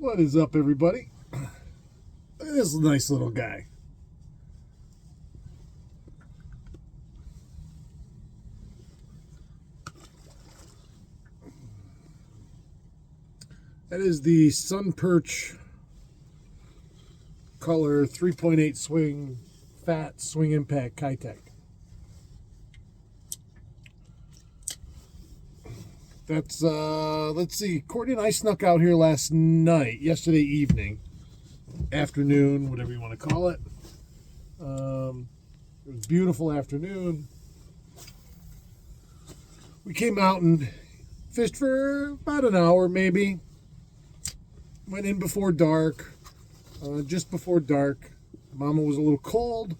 What is up, everybody? Look at this nice little guy. That is the Sun Perch color 3.8 swing fat swing impact Kitech. That's, let's see, Courtney and I snuck out here yesterday evening, afternoon, whatever you want to call it. It was a beautiful afternoon. We came out and fished for about an hour, maybe. Went in before dark, just before dark. Mama was a little cold,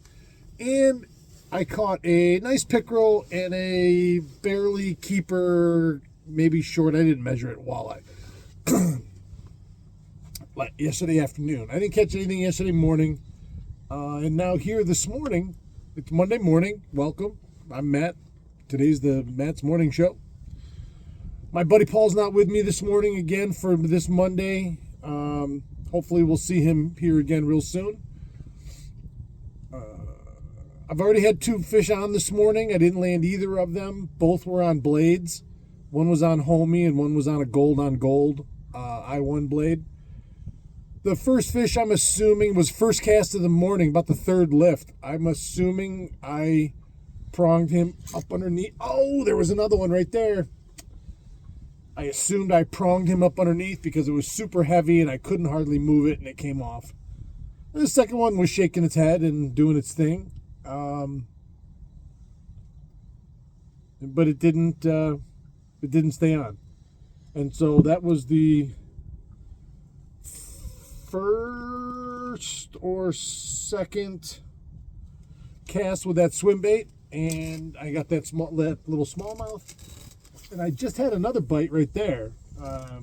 and I caught a nice pickerel and a barely keeper, maybe short, I didn't measure it, walleye. Like yesterday afternoon. I didn't catch anything yesterday morning. And now here this morning, it's Monday morning. Welcome. I'm Matt. Today's the Matt's Morning Show. My buddy Paul's not with me this morning again for this Monday. Hopefully we'll see him here again real soon. I've already had 2 fish on this morning. I didn't land either of them. Both were on blades. One was on homie and one was on a gold on gold I-1 blade. The first fish, I'm assuming, was first cast of the morning, about the 3rd lift. I'm assuming I pronged him up underneath. Oh, there was another one right there. I assumed I pronged him up underneath because it was super heavy and I couldn't hardly move it and it came off. And the second one was shaking its head and doing its thing. But it didn't stay on. And so that was the first or second cast with that swim bait, and I got that little smallmouth, and I just had another bite right there.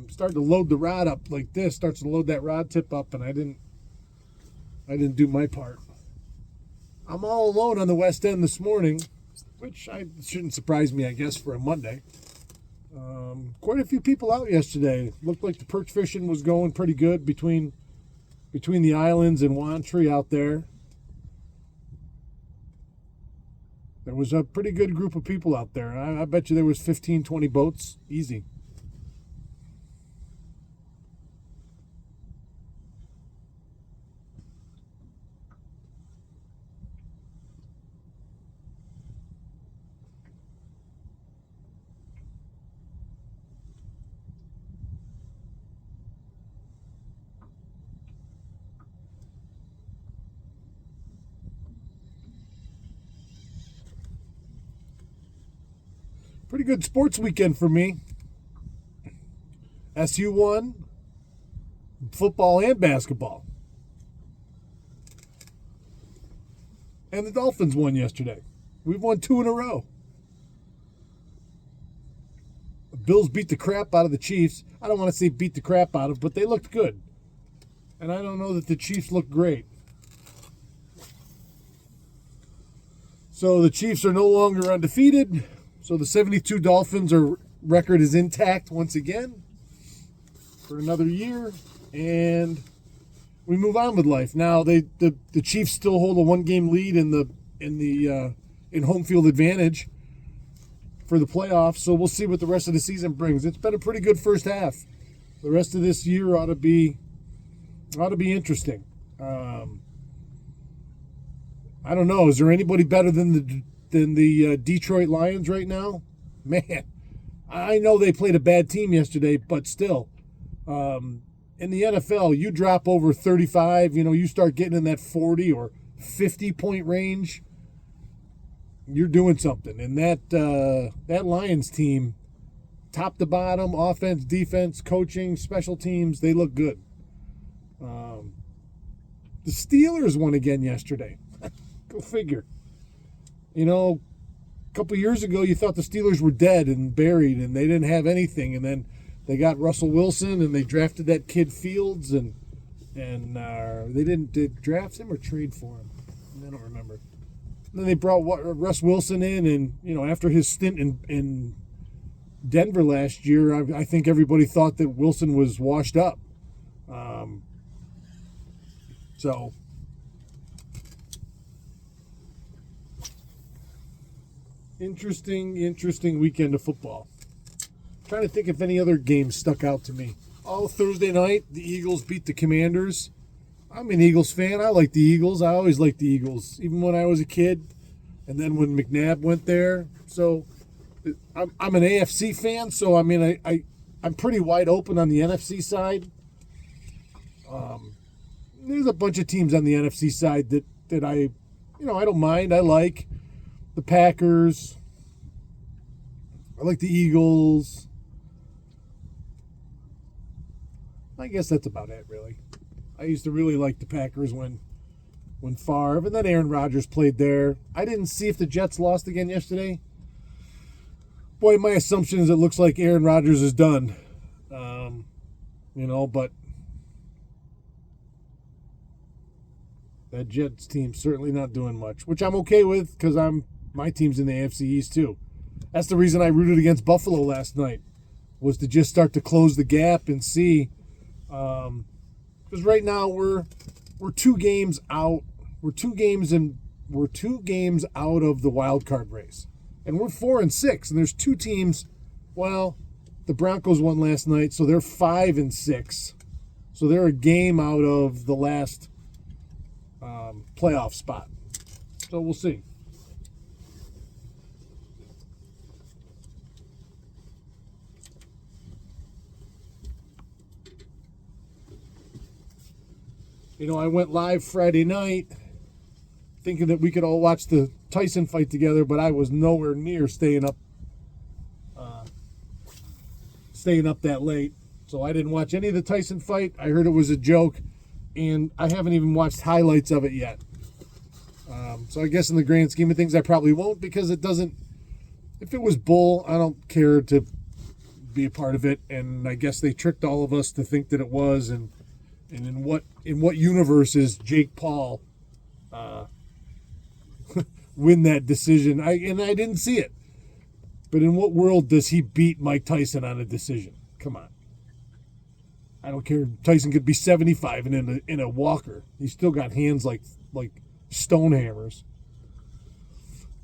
Started to load the rod up like this, starts to load that rod tip up, and I didn't do my part. I'm all alone on the west end this morning, which shouldn't surprise me, I guess, for a Monday. Quite a few people out yesterday. Looked like the perch fishing was going pretty good between the islands and Wantry out there. There was a pretty good group of people out there. I bet you there was 15, 20 boats, easy. Pretty good sports weekend for me. SU won football and basketball. And the Dolphins won yesterday. We've won 2 in a row. The Bills beat the crap out of the Chiefs. I don't want to say beat the crap out of, but they looked good. And I don't know that the Chiefs looked great. So the Chiefs are no longer undefeated. So the 72 Dolphins record is intact once again for another year, and we move on with life. Now the Chiefs still hold a 1-game lead in home field advantage for the playoffs. So we'll see what the rest of the season brings. It's been a pretty good first half. The rest of this year ought to be interesting. I don't know. Is there anybody better than the Detroit Lions right now? Man, I know they played a bad team yesterday, but still, in the NFL, you drop over 35, you start getting in that 40 or 50 point range, you're doing something. And that Lions team, top to bottom, offense, defense, coaching, special teams, they look good. The Steelers won again yesterday. Go figure. A couple years ago, you thought the Steelers were dead and buried, and they didn't have anything. And then they got Russell Wilson, and they drafted that kid Fields, and they did draft him or trade for him. I don't remember. And then they brought Russ Wilson in, and after his stint in Denver last year, I think everybody thought that Wilson was washed up. So interesting weekend of football. Trying to think if any other games stuck out to me. Oh, Thursday night, the Eagles beat the Commanders. I'm an Eagles fan. I like the Eagles. I always liked the Eagles, even when I was a kid. And then when McNabb went there. So I'm an AFC fan, so I mean, I'm pretty wide open on the NFC side. There's a bunch of teams on the NFC side that I don't mind. I like the Packers. I like the Eagles. I guess that's about it, really. I used to really like the Packers when Favre, and then Aaron Rodgers played there. I didn't see if the Jets lost again yesterday. Boy, my assumption is it looks like Aaron Rodgers is done. But that Jets team's certainly not doing much, which I'm okay with because my team's in the AFC East too. That's the reason I rooted against Buffalo last night, was to just start to close the gap and see. Because right now we're 2 games out. We're 2 games out of the wild card race, and we're 4-6. And there's 2 teams. Well, the Broncos won last night, so they're 5-6. So they're a game out of the last playoff spot. So we'll see. I went live Friday night thinking that we could all watch the Tyson fight together, but I was nowhere near staying up that late. So I didn't watch any of the Tyson fight. I heard it was a joke, and I haven't even watched highlights of it yet. So I guess in the grand scheme of things, I probably won't, because it doesn't. If it was bull, I don't care to be a part of it. And I guess they tricked all of us to think that it was. And in what universe is Jake Paul win that decision? I didn't see it. But in what world does he beat Mike Tyson on a decision? Come on. I don't care. Tyson could be 75 and in a walker. He's still got hands like stone hammers.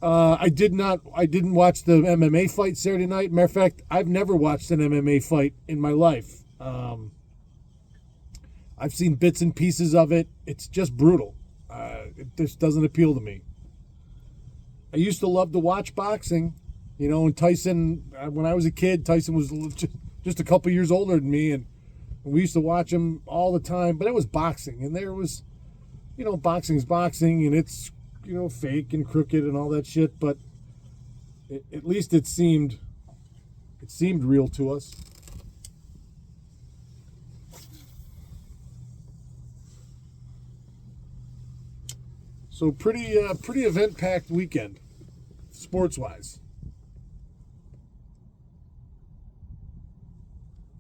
I didn't watch the MMA fight Saturday night. Matter of fact, I've never watched an MMA fight in my life. I've seen bits and pieces of it. It's just brutal. It just doesn't appeal to me. I used to love to watch boxing. And Tyson, when I was a kid, Tyson was just a couple years older than me, and we used to watch him all the time. But it was boxing, and there was, boxing's boxing, and it's, fake and crooked and all that shit. But at least it seemed real to us. So pretty event-packed weekend, sports-wise.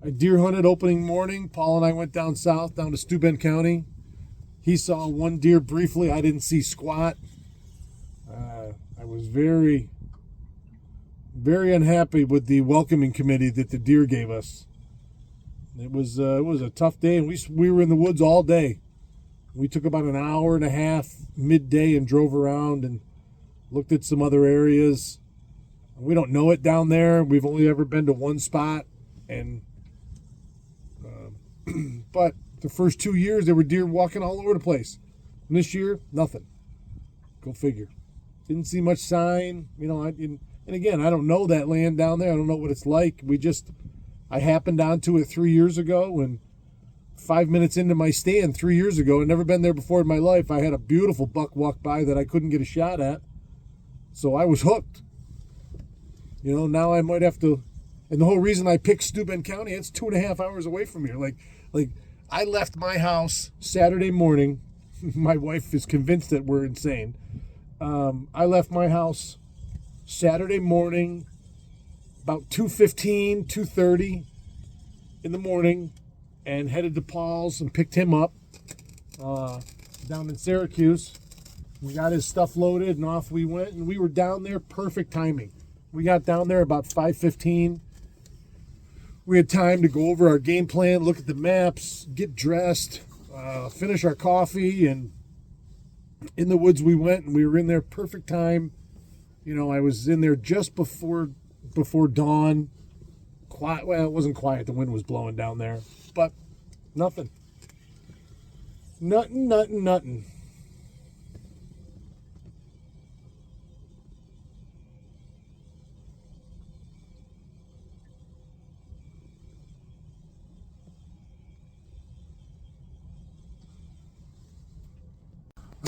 I deer hunted opening morning. Paul and I went down south, down to Steuben County. He saw one deer briefly. I didn't see squat. I was very, very unhappy with the welcoming committee that the deer gave us. It was a tough day, and we were in the woods all day. We took about an hour and a half midday and drove around and looked at some other areas. We don't know it down there. We've only ever been to one spot, and but the first 2 years there were deer walking all over the place. And this year, nothing. Go figure. Didn't see much sign. And again, I don't know that land down there. I don't know what it's like. I happened onto it 3 years ago, and 5 minutes into my stand 3 years ago, I'd never been there before in my life, I had a beautiful buck walk by that I couldn't get a shot at. So I was hooked. Now I might have to, and the whole reason I picked Steuben County, it's 2.5 hours away from here. Like I left my house Saturday morning. My wife is convinced that we're insane. I left my house Saturday morning about 2:15, 2:30 in the morning, and headed to Paul's and picked him up down in Syracuse. We got his stuff loaded, and off we went, and we were down there, perfect timing. We got down there about 5:15. We had time to go over our game plan, look at the maps, get dressed, finish our coffee, and in the woods we went, and we were in there perfect time. You know, I was in there just before dawn. Quiet. Well, it wasn't quiet. The wind was blowing down there, but nothing. Nothing.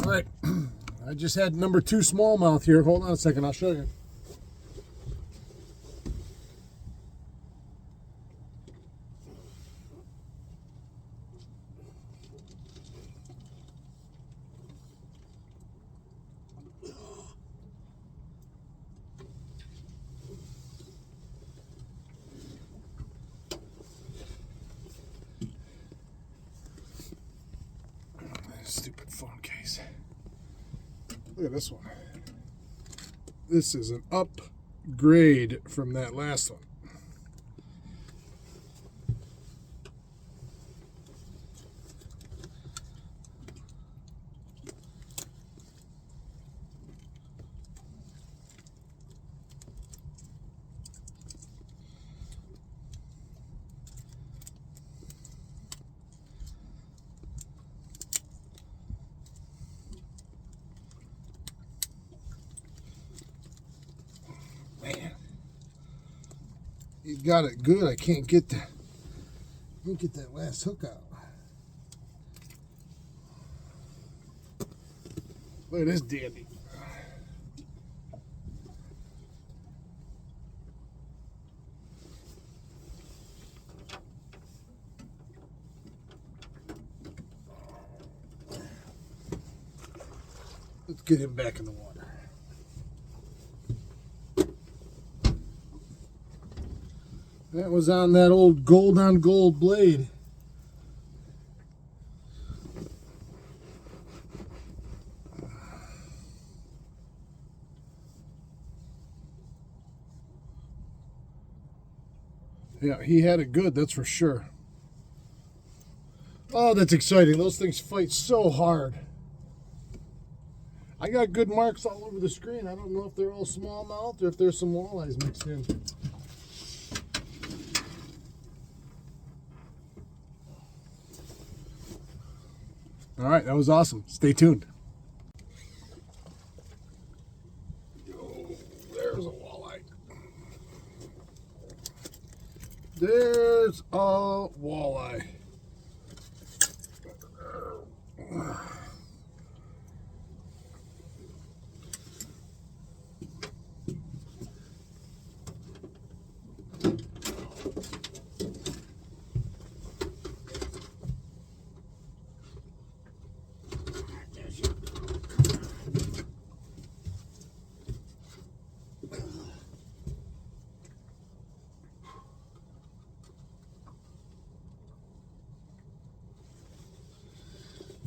All right, I just had number 2 smallmouth here. Hold on a second, I'll show you. Stupid phone case. Look at this one. This is an upgrade from that last one. Man, he's got it good. I can't get that last hook out. Look at this dandy. Let's get him back in the water. That was on that old gold on gold blade. Yeah, he had it good, that's for sure. Oh, that's exciting. Those things fight so hard. I got good marks all over the screen. I don't know if they're all smallmouth or if there's some walleyes mixed in. All right, that was awesome. Stay tuned. Oh, there's a walleye. There's a walleye.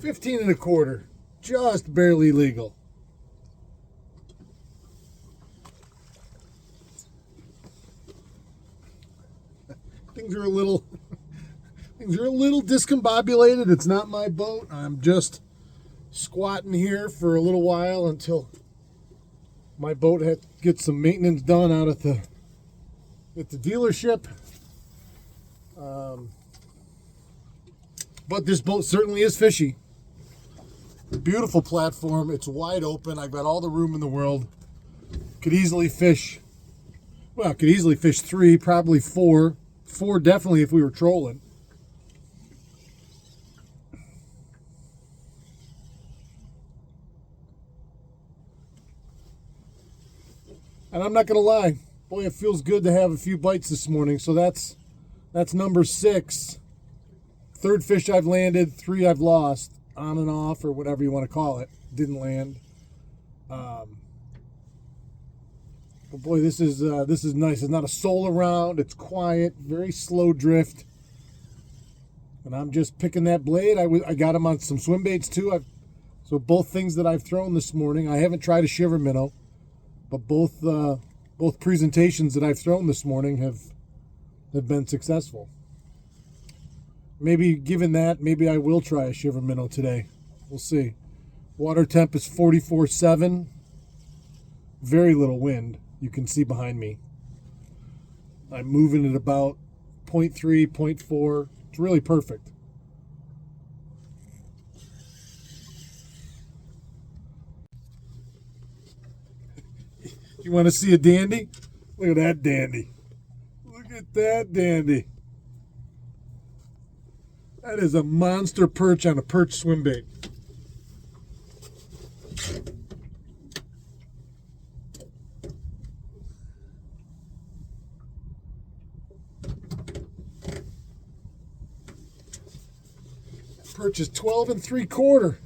15 1/4, just barely legal. Things are a little discombobulated. It's not my boat. I'm just squatting here for a little while until my boat gets some maintenance done out at the dealership. But this boat certainly is fishy. Beautiful platform. It's wide open. I've got all the room in the world. Could easily fish. Well, could easily fish 3, probably 4. 4 definitely if we were trolling. And I'm not going to lie. Boy, it feels good to have a few bites this morning. So that's number 6. 3rd fish I've landed, 3 I've lost, on and off, or whatever you want to call it. Didn't land. But boy, this is nice. There's not a soul around. It's quiet, very slow drift. And I'm just picking that blade. I got him on some swim baits too. So both things that I've thrown this morning. I haven't tried a shiver minnow, but both presentations that I've thrown this morning have been successful. Maybe given that, maybe I will try a shiver minnow today. We'll see. Water temp is 44.7. Very little wind. You can see behind me. I'm moving at about 0.3, 0.4. It's really perfect. You want to see a dandy? Look at that dandy. Look at that dandy. That is a monster perch on a perch swim bait. Perch is 12 3/4.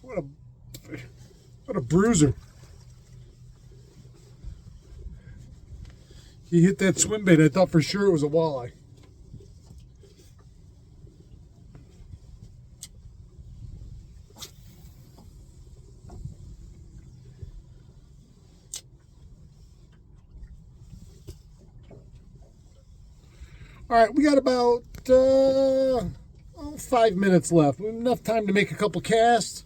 What a bruiser. He hit that swim bait. I thought for sure it was a walleye. All right, we got about 5 minutes left. We have enough time to make a couple casts.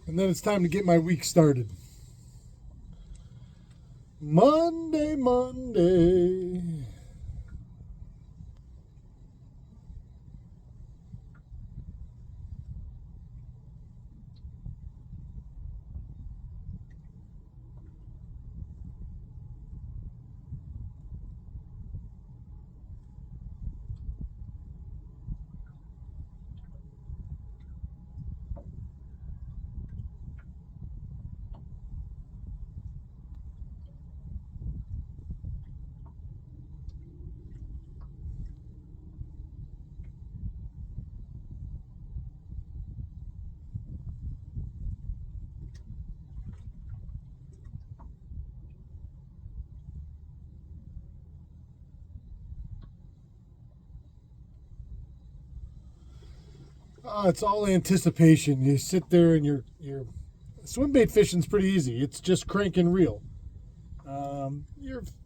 And then it's time to get my week started. Monday. It's all anticipation. You sit there and you're swim bait fishing's pretty easy. It's just crank and reel.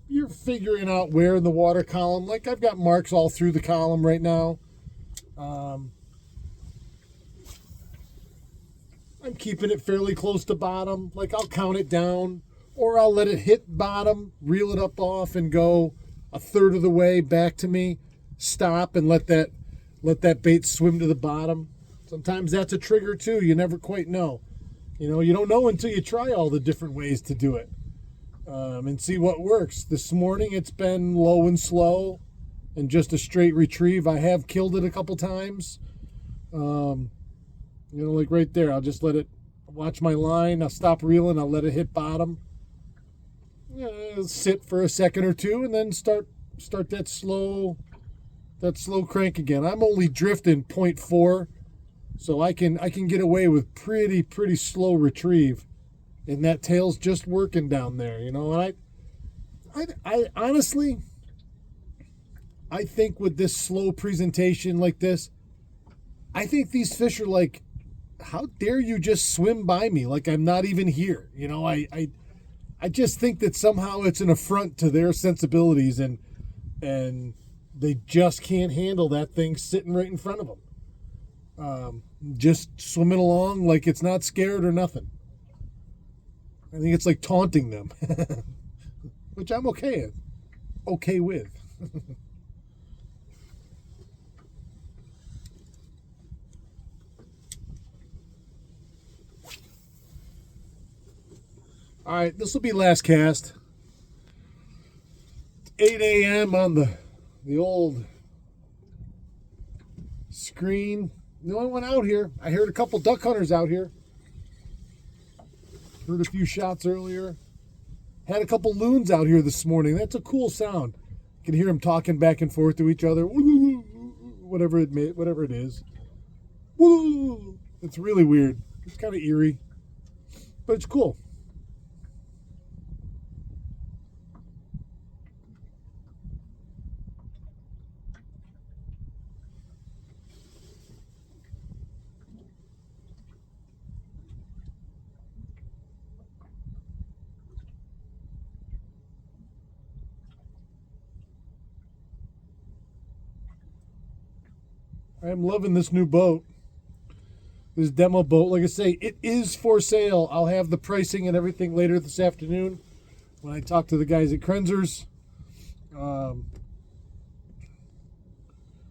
You're figuring out where in the water column. Like I've got marks all through the column right now. I'm keeping it fairly close to bottom. Like I'll count it down, or I'll let it hit bottom, reel it up off, and go a third of the way back to me. Stop and let that bait swim to the bottom. Sometimes that's a trigger too. You never quite know. You don't know until you try all the different ways to do it and see what works. This morning it's been low and slow and just a straight retrieve. I have killed it a couple times. Like right there, I'll just let it watch my line. I'll stop reeling. I'll let it hit bottom. Sit for a second or two and then start that slow crank again. I'm only drifting 0.4, so I can get away with pretty slow retrieve, and that tail's just working down there, And I honestly, I think with this slow presentation like this, I think these fish are like, how dare you just swim by me like I'm not even here? I just think that somehow it's an affront to their sensibilities and they just can't handle that thing sitting right in front of them. Just swimming along like it's not scared or nothing. I think it's like taunting them, which I'm okay with. All right, this will be last cast. It's 8 a.m. on the old screen. The only one out here. I heard a couple duck hunters out here. Heard a few shots earlier. Had a couple loons out here this morning. That's a cool sound. You can hear them talking back and forth to each other. Whatever it is. It's really weird. It's kind of eerie, but it's cool. I'm loving this new boat. This demo boat. Like I say, it is for sale. I'll have the pricing and everything later this afternoon when I talk to the guys at Krenzer's.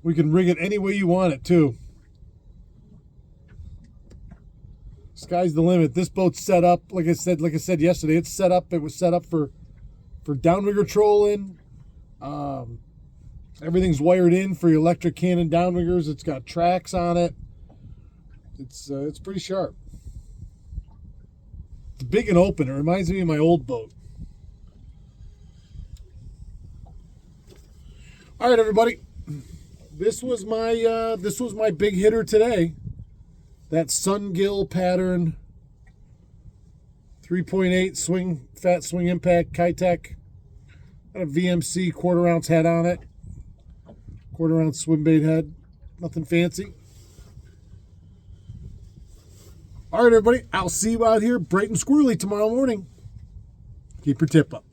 We can rig it any way you want it, too. Sky's the limit. This boat's set up, like I said yesterday, it's set up. It was set up for downrigger trolling. Everything's wired in for your electric cannon downriggers. It's got tracks on it. It's pretty sharp. It's big and open. It reminds me of my old boat. All right, everybody. This was my big hitter today. That Sungill pattern 3.8 fat swing impact Kitech. Got a VMC quarter-ounce head on it. Quarter-ounce swim bait head. Nothing fancy. All right, everybody. I'll see you out here bright and squirrely tomorrow morning. Keep your tip up.